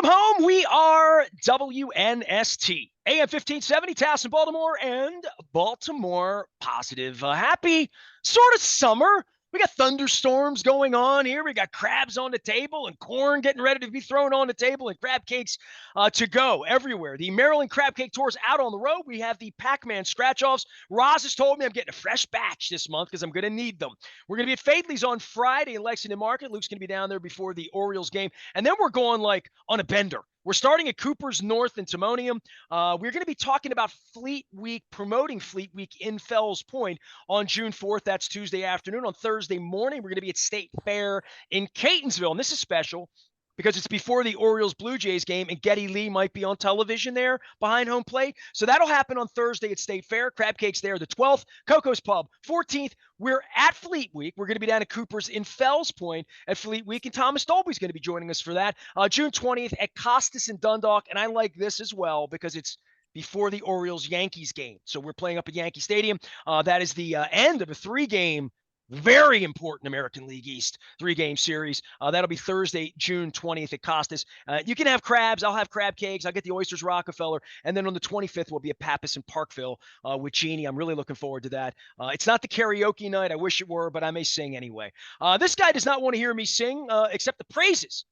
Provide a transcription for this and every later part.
Welcome home. We are WNST, AM 1570, Towson, Baltimore, and Baltimore Positive. Happy sort of summer. We got thunderstorms going on here. We got crabs on the table and corn getting ready to be thrown on the table and crab cakes to go everywhere. The Maryland Crab Cake Tour is out on the road. We have the Pac-Man scratch-offs. Roz has told me I'm getting a fresh batch this month because I'm going to need them. We're going to be at Fadley's on Friday in Lexington Market. Luke's going to be down there before the Orioles game. And then we're going like on a bender. We're starting at Cooper's North in Timonium. We're going to be talking about Fleet Week, promoting Fleet Week in Fells Point on June 4th. That's Tuesday afternoon. On Thursday morning, we're going to be at State Fair in Catonsville. And this is special because it's before the Orioles-Blue Jays game, and Geddy Lee might be on television there behind home plate. So that'll happen on Thursday at State Fair. Crab Cakes there the 12th. Coco's Pub, 14th. We're at Fleet Week. We're going to be down at Cooper's in Fells Point at Fleet Week, and Thomas Dolby's going to be joining us for that. June 20th at Costas and Dundalk, and I like this as well because it's before the Orioles-Yankees game. So we're playing up at Yankee Stadium. That is the end of a three-game very important American League East three-game series. That'll be Thursday, June 20th at Costas. You can have crabs. I'll have crab cakes. I'll get the oysters Rockefeller. And then on the 25th, we'll be at Pappas in Parkville with Jeannie. I'm really looking forward to that. It's not the karaoke night. I wish it were, but I may sing anyway. This guy does not want to hear me sing except the praises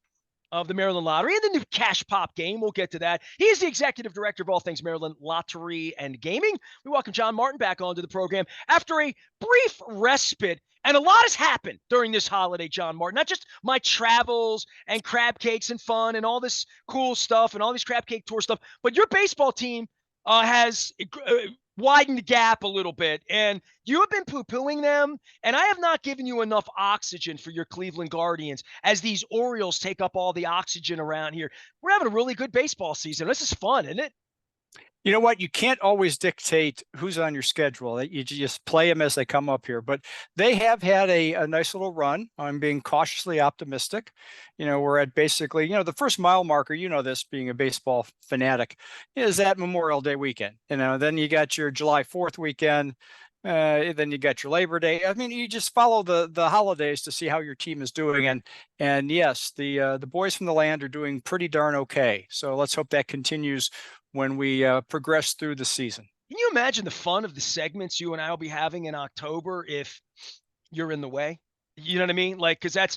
of the Maryland Lottery and the new Cash Pop game. We'll get to that. He is the executive director of all things Maryland Lottery and Gaming. We welcome John Martin back onto the program after a brief respite. And a lot has happened during this holiday, John Martin. Not just my travels and crab cakes and fun and all this cool stuff and all these crab cake tour stuff, but your baseball team has widened the gap a little bit, and you have been poo-pooing them, and I have not given you enough oxygen for your Cleveland Guardians as these Orioles take up all the oxygen around here. We're having a really good baseball season. This is fun, isn't it? You know what? You can't always dictate who's on your schedule. You just play them as they come up here. But they have had a nice little run. I'm being cautiously optimistic. We're at basically, the first mile marker, this being a baseball fanatic, is that Memorial Day weekend. Then you got your July 4th weekend. Then you got your Labor Day. I mean, you just follow the holidays to see how your team is doing. And yes, the boys from the land are doing pretty darn okay. So let's hope that continues when we progress through the season. Can you imagine the fun of the segments you and I will be having in October if you're in the way? You know what I mean? Like, because that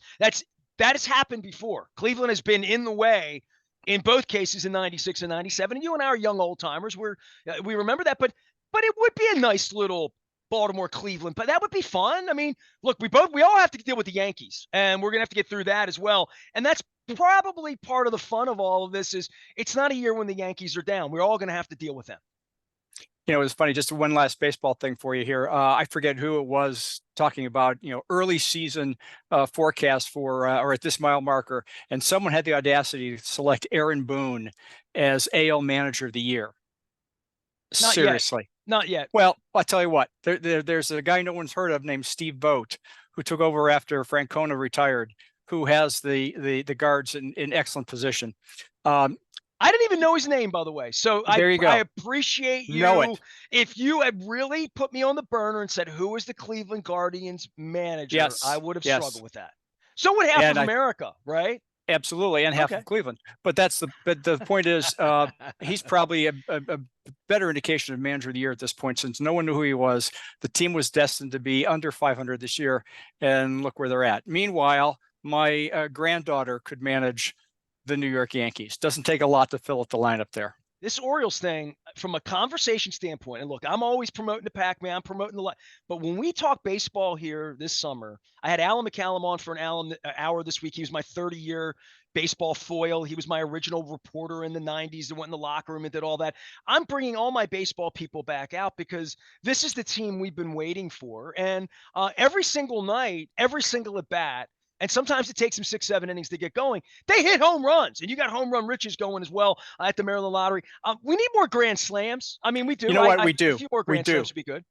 has happened before. Cleveland has been in the way in both cases in 96 and 97. And you and I are young old timers. We remember that, but it would be a nice little Baltimore, Cleveland, but that would be fun. I mean, look, we all have to deal with the Yankees, and we're going to have to get through that as well. And that's probably part of the fun of all of this is it's not a year when the Yankees are down. We're all going to have to deal with them. It was funny. Just one last baseball thing for you here. I forget who it was talking about, early season forecast for or at this mile marker, and someone had the audacity to select Aaron Boone as AL Manager of the Year. Seriously. Not yet. Well, I'll tell you what, there's a guy no one's heard of named Steve Vogt who took over after Francona retired, who has the guards in excellent position. I didn't even know his name, by the way. So there you go. I appreciate you. If you had really put me on the burner and said, who is the Cleveland Guardians manager, yes. I would have struggled with that. So would half of America, right? Absolutely, and half of Cleveland. But the point is, he's probably a better indication of manager of the year at this point, since no one knew who he was. The team was destined to be under 500 this year, and look where they're at. Meanwhile, my granddaughter could manage the New York Yankees. Doesn't take a lot to fill up the lineup there. This Orioles thing, from a conversation standpoint, and look, I'm always promoting the Pac-Man, I'm promoting but when we talk baseball here this summer, I had Alan McCallum on for an hour this week. He was my 30-year baseball foil. He was my original reporter in the 90s that went in the locker room and did all that. I'm bringing all my baseball people back out because this is the team we've been waiting for. And every single night, every single at-bat, and sometimes it takes them 6-7 innings to get going, they hit home runs. And you got home run riches going as well at the Maryland Lottery. We need more grand slams. I mean, we do. You know what? We do. A few more grand slams would be good.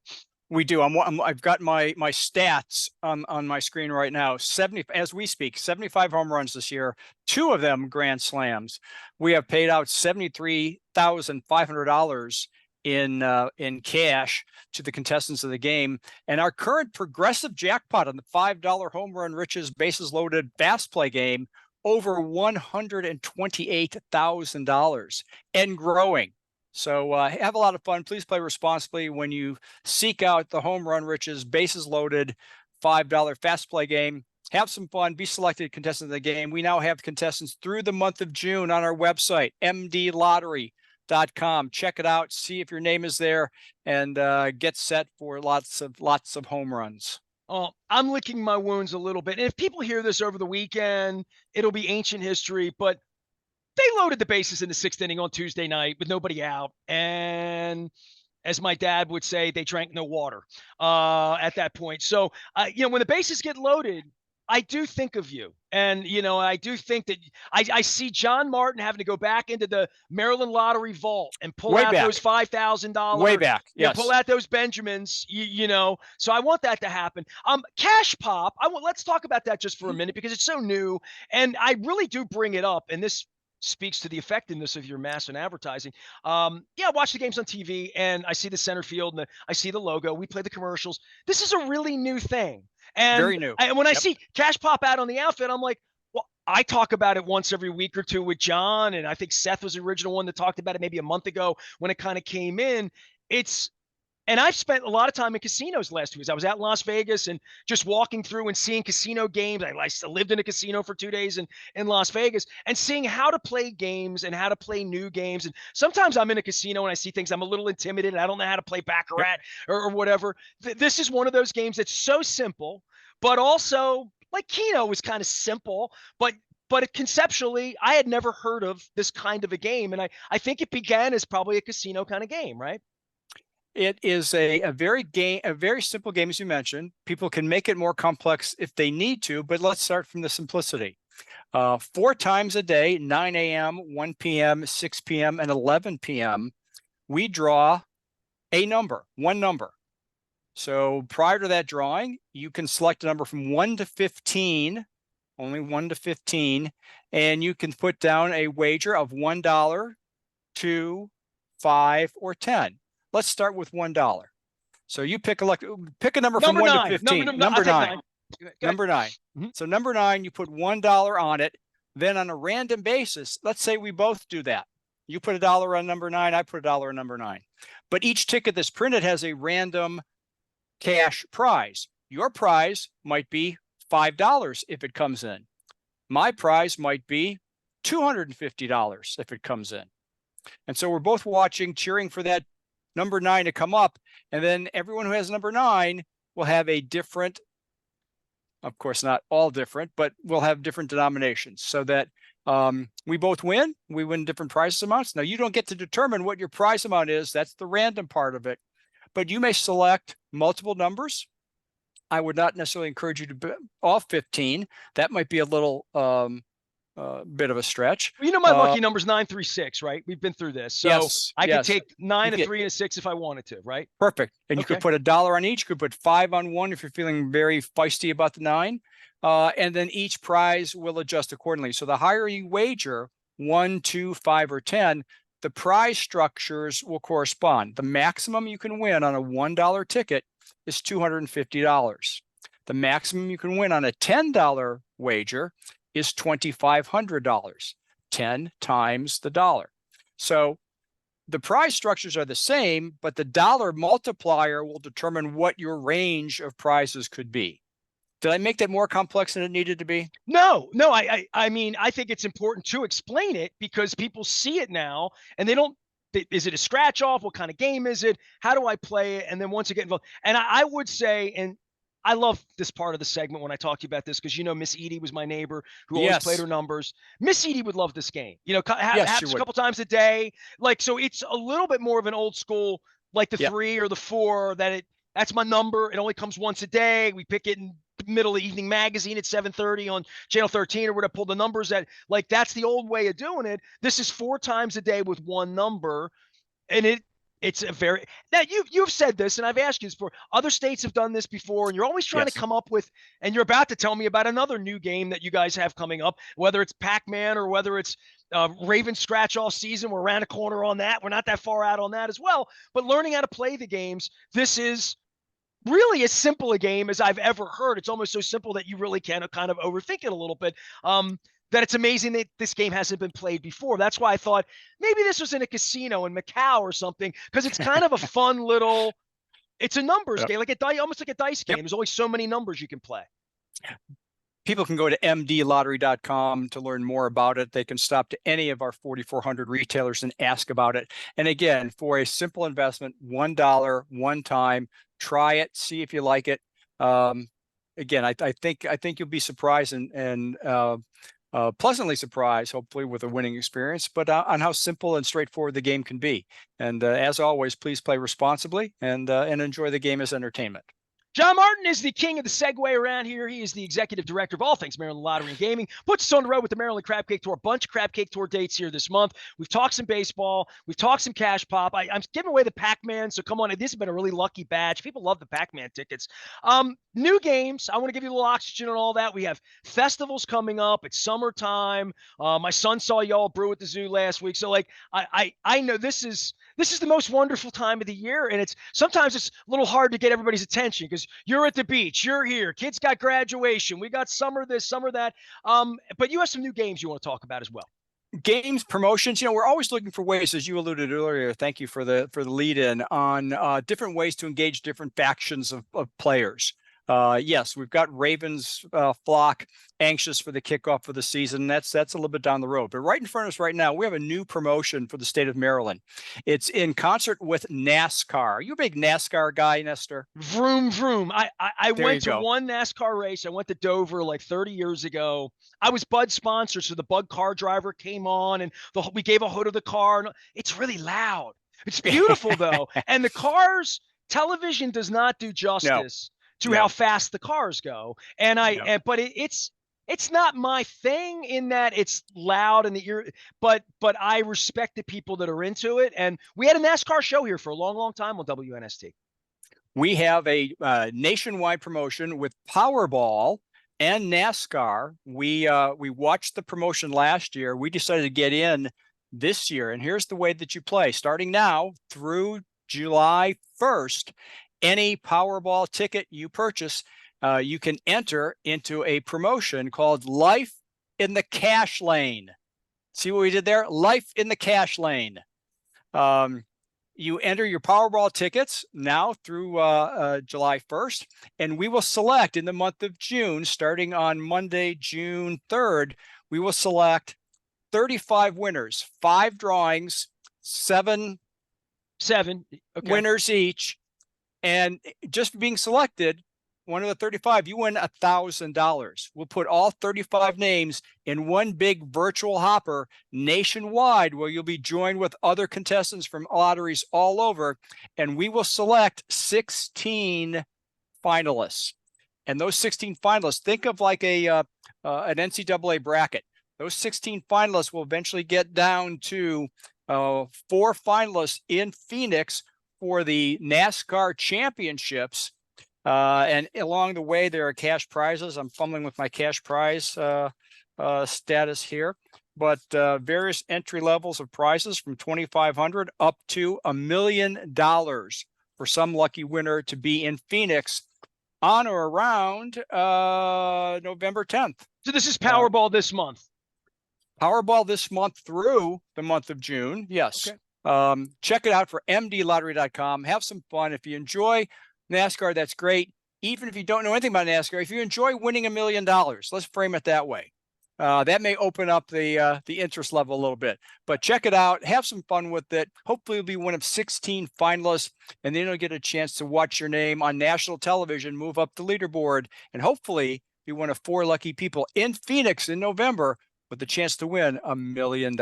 We do. I've got my stats on my screen right now. 70 as we speak. 75 home runs this year. 2 of them grand slams. We have paid out $73,500 in cash to the contestants of the game, and our current progressive jackpot on the $5 home run riches bases loaded fast play game over $128,000 and growing. So have a lot of fun. Please play responsibly when you seek out the Home Run Riches bases loaded $5 fast play game. Have some fun. Be selected contestant of the game. We now have contestants through the month of June on our website, mdlottery.com. Check it out. See if your name is there, and get set for lots of home runs. Oh, I'm licking my wounds a little bit. And if people hear this over the weekend, it'll be ancient history, but they loaded the bases in the 6th inning on Tuesday night with nobody out. And as my dad would say, they drank no water at that point. So, when the bases get loaded, I do think of you. And, I do think that I see John Martin having to go back into the Maryland Lottery vault and pull Way out back. those $5,000. Way back. Yes. Pull out those Benjamins, So I want that to happen. Cash Pop, let's talk about that just for a minute because it's so new. And I really do bring it up. And this speaks to the effectiveness of your mass and advertising. I watch the games on TV and I see the center field and I see the logo. We play the commercials. This is a really new thing. And very new. And when I see Cash Pop out on the outfit, I'm like, well, I talk about it once every week or two with John. And I think Seth was the original one that talked about it maybe a month ago when it kind of came in. And I've spent a lot of time in casinos last 2 weeks. I was out in Las Vegas and just walking through and seeing casino games. I lived in a casino for 2 days in Las Vegas and seeing how to play games and how to play new games. And sometimes I'm in a casino and I see things I'm a little intimidated. I don't know how to play Baccarat or whatever. This is one of those games that's so simple, but also like Keno was kind of simple, but conceptually, I had never heard of this kind of a game. And I think it began as probably a casino kind of game, right? It is a very simple game, as you mentioned. People can make it more complex if they need to, but let's start from the simplicity. 4 times a day, 9 a.m., 1 p.m., 6 p.m., and 11 p.m., we draw one number. So prior to that drawing, you can select a number from 1 to 15, only 1 to 15, and you can put down a wager of $1, $2, $5, or $10. Let's start with $1. So you pick a number from 1 to 15. Number 9. Number 9. Mm-hmm. So number 9, you put $1 on it. Then on a random basis, let's say we both do that. You put $1 on number 9, I put $1 on number 9. But each ticket that's printed has a random cash prize. Your prize might be $5 if it comes in. My prize might be $250 if it comes in. And so we're both watching, cheering for that number 9 to come up, and then everyone who has number 9 will have a different, of course not all different, but we'll have different denominations so that we both win. We win different prize amounts. Now you don't get to determine what your prize amount is. That's the random part of it, but you may select multiple numbers. I would not necessarily encourage you to be all 15. That might be a little bit of a stretch. Well, my lucky number's 936, right? We've been through this. So yes, I could take 9, a 3, and a 6 if I wanted to, right? Perfect. And you could put $1 on each. You could put 5 on one if you're feeling very feisty about the 9. And then each prize will adjust accordingly. So the higher you wager, 1, 2, 5, or 10, the prize structures will correspond. The maximum you can win on a $1 ticket is $250. The maximum you can win on a $10 wager is $2,500, 10 times the dollar. So the prize structures are the same, but the dollar multiplier will determine what your range of prizes could be. Did I make that more complex than it needed to be? No. I mean, I think it's important to explain it because people see it now and they don't. Is it a scratch off? What kind of game is it? How do I play it? And then once you get involved, and I would say, and I love this part of the segment when I talk to you about this because Miss Edie was my neighbor who always played her numbers. Miss Edie would love this game. Happens a couple times a day. So it's a little bit more of an old school, like the 3 or the 4. That's my number. It only comes once a day. We pick it in the middle of the evening magazine at 7:30 on Channel 13, or we're gonna pull the numbers at that's the old way of doing it. This is 4 times a day with one number, and it's a very now you've said this and I've asked you this before. Other states have done this before, and you're always trying to come up with, and you're about to tell me about another new game that you guys have coming up, whether it's Pac-Man or whether it's Raven scratch off season. We're around a corner on that. We're not that far out on that as well. But learning how to play the games, this is really as simple a game as I've ever heard. It's almost so simple that you really can kind of overthink it a little bit. that it's amazing that this game hasn't been played before. That's why I thought maybe this was in a casino in Macau or something, because it's kind of a fun little. It's a numbers game, like almost like a dice game. There's always so many numbers you can play. People can go to mdlottery.com to learn more about it. They can stop to any of our 4,400 retailers and ask about it. And again, for a simple investment, $1, one time, try it, see if you like it. Again, I think you'll be surprised and pleasantly surprised, hopefully, with a winning experience, but on how simple and straightforward the game can be. And as always, please play responsibly and enjoy the game as entertainment. John Martin is the king of the Segway around here. He is the executive director of all things Maryland Lottery and Gaming. Puts us on the road with the Maryland Crab Cake Tour. A bunch of Crab Cake Tour dates here this month. We've talked some baseball. We've talked some cash pop. I'm giving away the Pac-Man, so come on. This has been a really lucky batch. People love the Pac-Man tickets. New games. I want to give you a little oxygen and all that. We have festivals coming up. It's summertime. My son saw y'all brew at the zoo last week. So, like, I know this is the most wonderful time of the year, and sometimes it's a little hard to get everybody's attention because you're at the beach, you're here, kids got graduation, we got summer this, summer that. But you have some new games you want to talk about as well. Games, promotions, we're always looking for ways, as you alluded earlier. Thank you for the lead in on different ways to engage different factions of players. Yes, we've got Ravens flock anxious for the kickoff of the season. That's a little bit down the road. But right in front of us right now, we have a new promotion for the state of Maryland. It's in concert with NASCAR. Are you a big NASCAR guy, Nestor? Vroom, vroom. I went to one NASCAR race. I went to Dover like 30 years ago. I was Bud sponsored, so the Bud car driver came on, and we gave a hood of the car. And it's really loud. It's beautiful, though. And the cars, television does not do justice. To how fast the cars go. And but it's not my thing in that it's loud in the ear, but I respect the people that are into it. And we had a NASCAR show here for a long, long time on WNST. We have a nationwide promotion with Powerball and NASCAR. We watched the promotion last year. We decided to get in this year. And here's the way that you play. Starting now through July 1st, any Powerball ticket you purchase, you can enter into a promotion called Life in the Cash Lane. See what we did there? Life in the Cash Lane. You enter your Powerball tickets now through July 1st, and we will select in the month of June, starting on Monday, June 3rd, we will select 35 winners, 5 drawings, 7 winners each. And just being selected, one of the 35, you win $1,000. We'll put all 35 names in one big virtual hopper nationwide, where you'll be joined with other contestants from lotteries all over, and we will select 16 finalists. And those 16 finalists, think of like an NCAA bracket. Those 16 finalists will eventually get down to 4 finalists in Phoenix for the NASCAR championships. And along the way, there are cash prizes. I'm fumbling with my cash prize status here, but various entry levels of prizes from $2,500 up to $1 million for some lucky winner to be in Phoenix on or around November 10th. So this is Powerball this month. Powerball this month through the month of June. Yes. Okay. Check it out for mdlottery.com. Have some fun. If you enjoy NASCAR, that's great. Even if you don't know anything about NASCAR, if you enjoy winning $1 million, let's frame it that way. That may open up the interest level a little bit. But check it out. Have some fun with it. Hopefully, you'll be one of 16 finalists, and then you'll get a chance to watch your name on national television move up the leaderboard, and hopefully be one of 4 lucky people in Phoenix in November with the chance to win $1 million.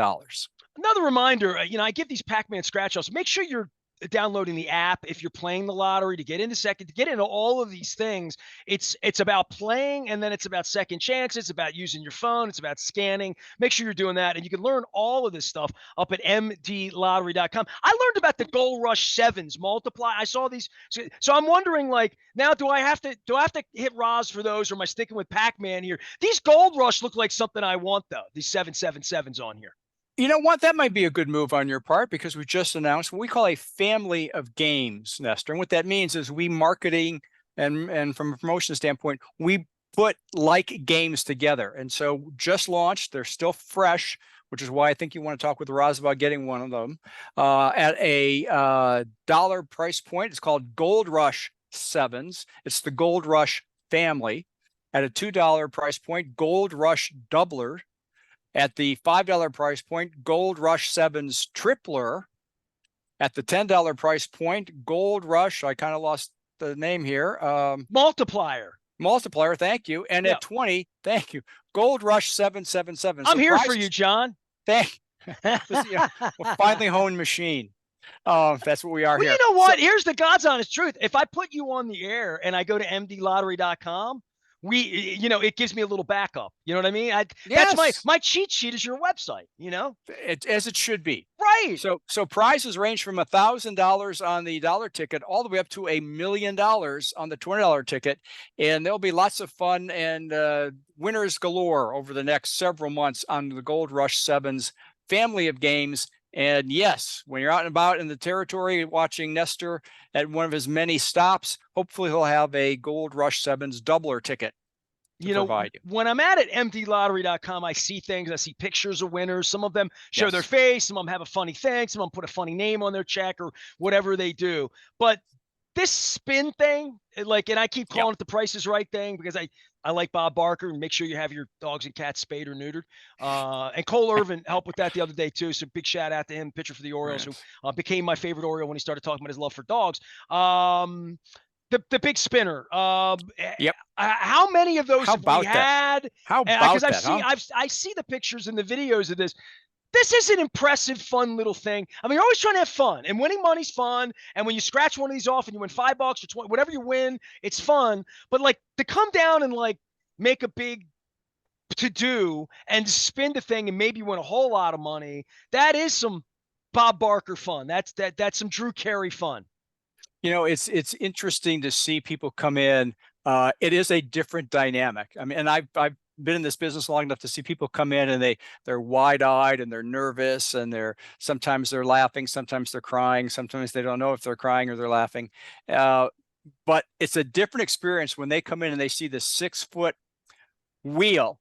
Another reminder, I give these Pac-Man scratch-offs. Make sure you're downloading the app if you're playing the lottery to get into all of these things. It's about playing, and then it's about second chances. It's about using your phone. It's about scanning. Make sure you're doing that, and you can learn all of this stuff up at mdlottery.com. I learned about the Gold Rush Sevens multiply. I saw these, so I'm wondering, like, now do I have to hit Roz for those, or am I sticking with Pac-Man here? These Gold Rush look like something I want, though. These 777s on here. You know what? That might be a good move on your part, because we just announced what we call a family of games, Nestor. And what that means is we marketing and from a promotion standpoint, we put like games together. And so just launched, they're still fresh, which is why I think you want to talk with Roz about getting one of them at a dollar price point. It's called Gold Rush Sevens. It's the Gold Rush family. At a $2 price point, Gold Rush Doubler. At the $5 price point, Gold Rush Sevens Tripler. At the $10 price point, Gold Rush, I kind of lost the name here. Multiplier. Multiplier, thank you. And at 20, thank you. Gold Rush 777. I'm here for you, John. Thank you. We're finally honed machine. That's what we are here. You know what? Here's the God's honest truth. If I put you on the air and I go to mdlottery.com, it gives me a little backup. You know what I mean? Yes. That's my cheat sheet is your website, as it should be. Right. So prizes range from $1,000 on the dollar ticket all the way up to $1 million on the $20 ticket. And there'll be lots of fun and winners galore over the next several months on the Gold Rush Sevens family of games. And yes, when you're out and about in the territory watching Nestor at one of his many stops, hopefully he'll have a Gold Rush Sevens doubler ticket to provide you. When I'm at mdlottery.com, I see things. I see pictures of winners. Some of them show their face. Some of them have a funny thing. Some of them put a funny name on their check or whatever they do. But this spin thing, and I keep calling it the Price is Right thing because I like Bob Barker, and make sure you have your dogs and cats spayed or neutered. And Cole Irvin helped with that the other day too. So big shout out to him, pitcher for the Orioles, who became my favorite Oriole when he started talking about his love for dogs. The big spinner. How many of those have we had? How about that? I see the pictures and the videos of this. This is an impressive, fun little thing. I mean, you're always trying to have fun, and winning money's fun. And when you scratch one of these off and you win $5 or 20, whatever you win, it's fun. But to come down and make a big to do and spin the thing and maybe win a whole lot of money, that is some Bob Barker fun. That's some Drew Carey fun. It's interesting to see people come in. It is a different dynamic. I mean, and I've been in this business long enough to see people come in and they're wide-eyed and they're nervous and sometimes they're laughing, sometimes they're crying, sometimes they don't know if they're crying or they're laughing. But it's a different experience when they come in and they see the 6-foot wheel.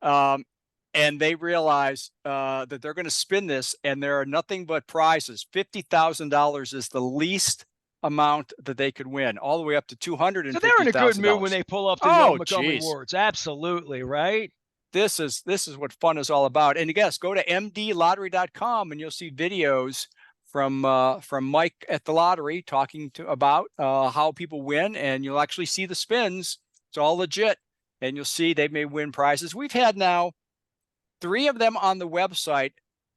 And they realize that they're going to spin this and there are nothing but prizes. $50,000 is the least amount that they could win, all the way up to $250,000. So they're in a good mood when they pull up the Montgomery Wards. Absolutely, right? This is what fun is all about. And yes, go to mdlottery.com and you'll see videos from Mike at the lottery talking about how people win, and you'll actually see the spins. It's all legit, and you'll see they may win prizes. We've had now 3 of them on the website.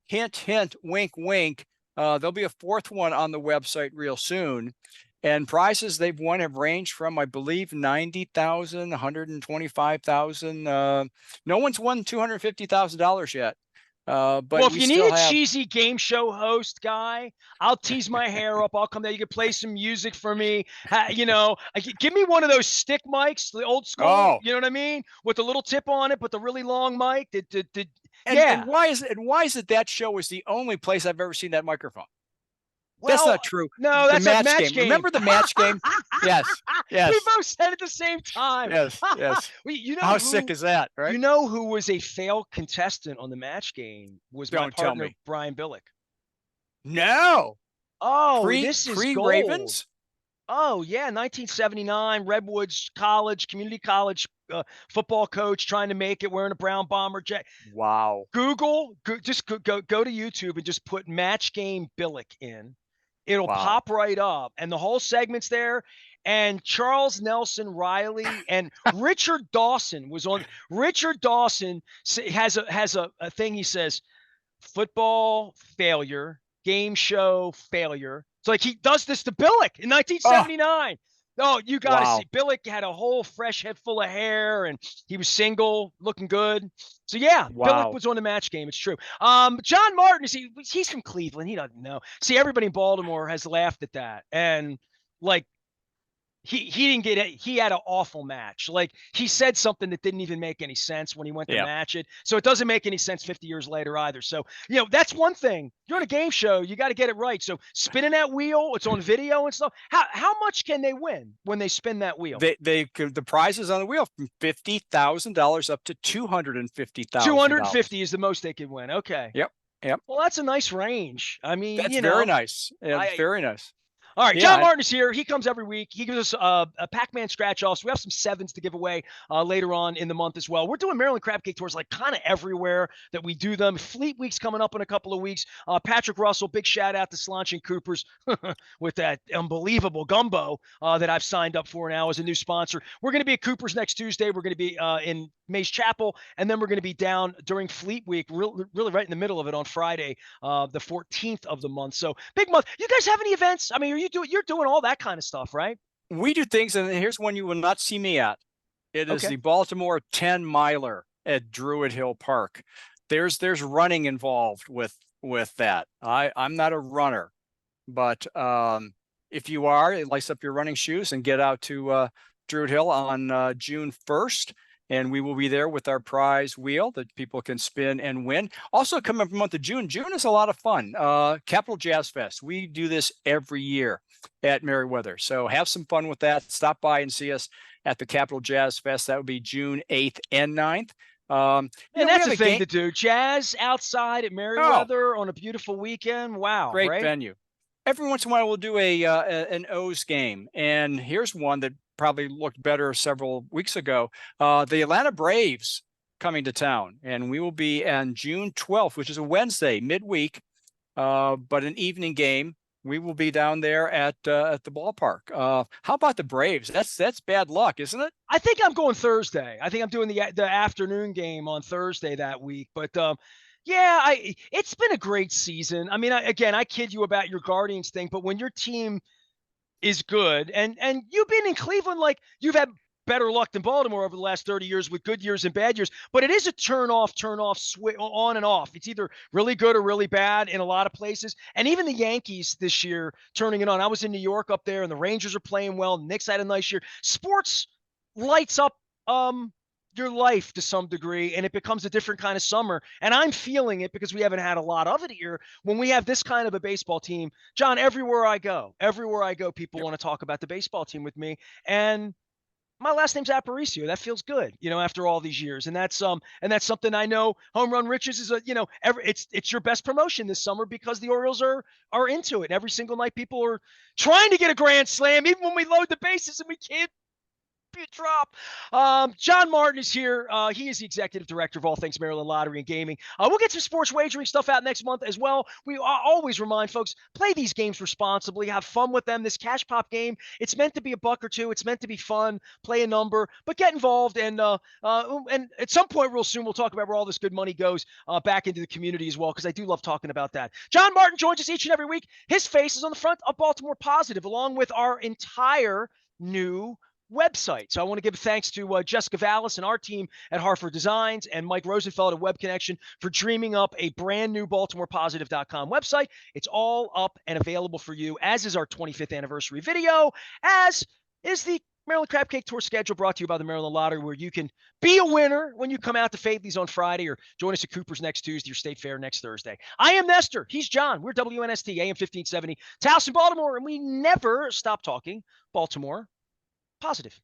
Hint, hint, wink, wink. There'll be a 4th one on the website real soon. And prizes they've won have ranged from, I believe, $90,000, $125,000. No one's won $250,000 yet. But if you need a cheesy game show host guy, I'll tease my hair up. I'll come there. You can play some music for me. Give me one of those stick mics, the old school. Oh. You know what I mean? With the little tip on it, but the really long mic. And why is it that show is the only place I've ever seen that microphone? Well, that's not true. No, that's a match game. Remember the match game? Yes. We both said it at the same time. Yes. How sick is that, right? You know who was a failed contestant on the match game was my partner, Brian Billick. No. Oh, this is gold. Ravens? Oh, yeah, 1979, Redwoods College, community college football coach trying to make it wearing a brown bomber jacket. Wow. Just go to YouTube and just put match game Billick in. It'll pop right up, and the whole segment's there. And Charles Nelson Riley and Richard Dawson was on. Richard Dawson has a thing. He says, football failure, game show failure. So he does this to Billick in 1979. Oh, you got to see. Billick had a whole fresh head full of hair, and he was single, looking good. So, Billick was on the match game. It's true. John Martin, he's from Cleveland. He doesn't know. See, everybody in Baltimore has laughed at that. And, he didn't get it. He had an awful match. Like, he said something that didn't even make any sense when he went to Yeah. match it. So it doesn't make any sense 50 years later either. So, that's one thing. You're on a game show, you got to get it right. So spinning that wheel, it's on video and stuff. How much can they win when they spin that wheel? The prizes on the wheel from $50,000 up to $250,000. 250 is the most they can win. Okay. Yep. Yep. Well, that's a nice range. I mean, That's very nice. Yeah, I very nice. All right, John Yeah. Martin is here. He comes every week. He gives us a Pac-Man scratch off. So we have some sevens to give away later on in the month as well. We're doing Maryland Crab Cake Tours like kind of everywhere that we do them. Fleet Week's coming up in a couple of weeks. Patrick Russell, big shout out to Slanch and Coopers with that unbelievable gumbo that I've signed up for now as a new sponsor. We're going to be at Coopers next Tuesday. We're going to be in Mays Chapel, and then we're going to be down during Fleet Week, really right in the middle of it on Friday, the 14th of the month. So big month. You guys have any events? I mean, you're doing all that kind of stuff, right? We do things, and here's one you will not see me at. It is Okay. the Baltimore 10 miler at Druid Hill Park. There's running involved with that. I'm not a runner, but if you are, lace up your running shoes and get out to Druid Hill on June 1st. And we will be there with our prize wheel that people can spin and win. Also, coming up in the month of June. June is a lot of fun. Capital Jazz Fest. We do this every year at Merriweather. So have some fun with that. Stop by and see us at the Capital Jazz Fest. That would be June 8th and 9th. And that's the thing to do. Jazz outside at Merriweather on a beautiful weekend. Wow. Great right? venue. Every once in a while, we'll do an O's game. And here's one that probably looked better several weeks ago. The Atlanta Braves coming to town, and we will be on June 12th, which is a Wednesday, midweek, but an evening game. We will be down there at the ballpark. How about the Braves? That's bad luck, isn't it? I think I'm going Thursday. I think I'm doing the afternoon game on Thursday that week. But yeah, it's been a great season. I mean, I kid you about your Guardians thing, but when your team is good, and you've been in Cleveland, like, you've had better luck than Baltimore over the last 30 years with good years and bad years, but it is a turn off, switch on and off. It's either really good or really bad in a lot of places. And even the Yankees this year turning it on. I was in New York up there, and the Rangers are playing well. Knicks had a nice year. Sports lights up your life to some degree, and it becomes a different kind of summer. And I'm feeling it because we haven't had a lot of it here. When we have this kind of a baseball team, John, everywhere I go, people want to talk about the baseball team with me. And my last name's Aparicio. That feels good, after all these years. And that's something I know. Home Run Riches is it's your best promotion this summer because the Orioles are into it. And every single night people are trying to get a grand slam, even when we load the bases and we can't drop. John Martin is here. He is the executive director of all things Maryland Lottery and Gaming. We'll get some sports wagering stuff out next month as well. We always remind folks, play these games responsibly. Have fun with them. This cash pop game, it's meant to be a buck or two. It's meant to be fun. Play a number, but get involved. And at some point real soon, we'll talk about where all this good money goes back into the community as well, because I do love talking about that. John Martin joins us each and every week. His face is on the front of Baltimore Positive, along with our entire new website. So I want to give thanks to Jessica Vallis and our team at Hartford Designs and Mike Rosenfeld at Web Connection for dreaming up a brand new BaltimorePositive.com website. It's all up and available for you, as is our 25th anniversary video, as is the Maryland Crab Cake Tour schedule, brought to you by the Maryland Lottery, where you can be a winner when you come out to Faithley's on Friday or join us at Cooper's next Tuesday or State Fair next Thursday. I am Nestor. He's John. We're WNST, AM 1570, Towson, Baltimore, and we never stop talking Baltimore Positive.